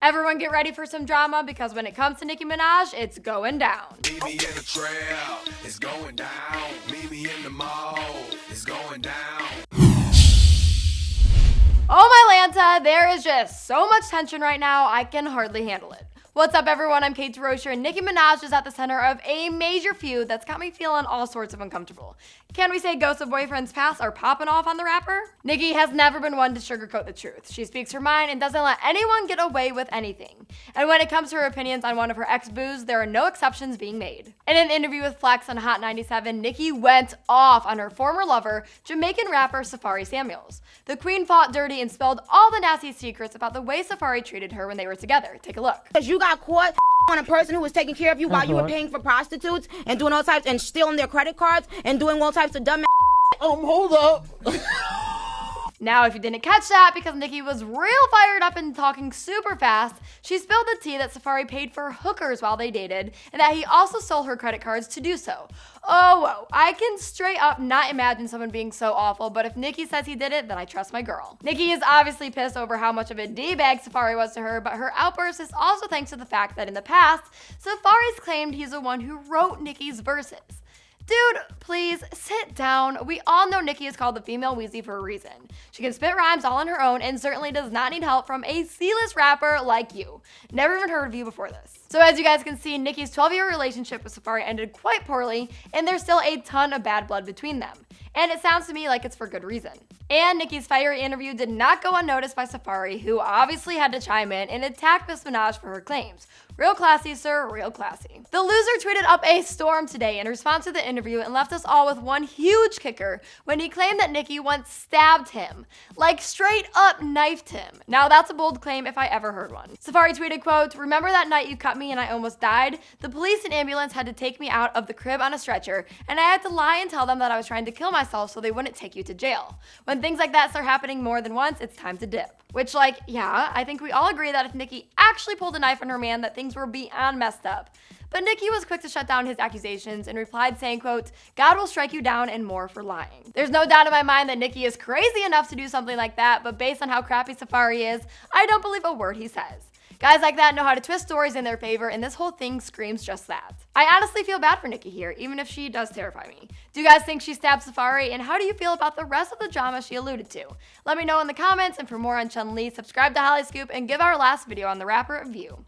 Everyone get ready for some drama because when it comes to Nicki Minaj, it's going down. Meet me in the trail, it's going down. Meet me in the mall, it's going down. Oh my Lanta, there is just so much tension right now, I can hardly handle it. What's up everyone, I'm Kate Rocher, and Nicki Minaj is at the center of a major feud that's got me feeling all sorts of uncomfortable. Can we say ghosts of boyfriends past are popping off on the rapper? Nicki has never been one to sugarcoat the truth. She speaks her mind and doesn't let anyone get away with anything. And when it comes to her opinions on one of her ex-boos, there are no exceptions being made. In an interview with Flex on Hot 97, Nicki went off on her former lover, Jamaican rapper Safaree Samuels. The queen fought dirty and spilled all the nasty secrets about the way Safaree treated her when they were together. Take a look. Because you got caught on a person who was taking care of you while you were paying for prostitutes and doing all types and stealing their credit cards and doing all types of dumb hold up. Now, if you didn't catch that, because Nicki was real fired up and talking super fast, she spilled the tea that Safaree paid for hookers while they dated, and that he also stole her credit cards to do so. Oh, whoa, I can straight up not imagine someone being so awful, but if Nicki says he did it, then I trust my girl. Nicki is obviously pissed over how much of a D-bag Safaree was to her, but her outburst is also thanks to the fact that in the past, Safaree's claimed he's the one who wrote Nicki's verses. Dude, please sit down. We all know Nicki is called the female Weezy for a reason. She can spit rhymes all on her own and certainly does not need help from a C-list rapper like you. Never even heard of you before this. So as you guys can see, Nicki's 12-year relationship with Safaree ended quite poorly, and there's still a ton of bad blood between them. And it sounds to me like it's for good reason. And Nicki's fiery interview did not go unnoticed by Safaree, who obviously had to chime in and attack Miss Minaj for her claims. Real classy, sir, real classy. The loser tweeted up a storm today in response to the interview and left us all with one huge kicker when he claimed that Nicki once stabbed him. Like straight up knifed him. Now that's a bold claim if I ever heard one. Safaree tweeted, quote, "Remember that night you cut me and I almost died? The police and ambulance had to take me out of the crib on a stretcher, and I had to lie and tell them that I was trying to kill myself so they wouldn't take you to jail. When things like that start happening more than once, it's time to dip." Which, like, yeah, I think we all agree that if Nicki actually pulled a knife on her man, that things were beyond messed up. But Nicki was quick to shut down his accusations and replied saying, quote, "God will strike you down and more for lying." There's no doubt in my mind that Nicki is crazy enough to do something like that, but based on how crappy Safaree is, I don't believe a word he says. Guys like that know how to twist stories in their favor, and this whole thing screams just that. I honestly feel bad for Nicki here, even if she does terrify me. Do you guys think she stabbed Safaree, and how do you feel about the rest of the drama she alluded to? Let me know in the comments, and for more on Chun-Li, subscribe to Hollyscoop and give our last video on the rapper a view.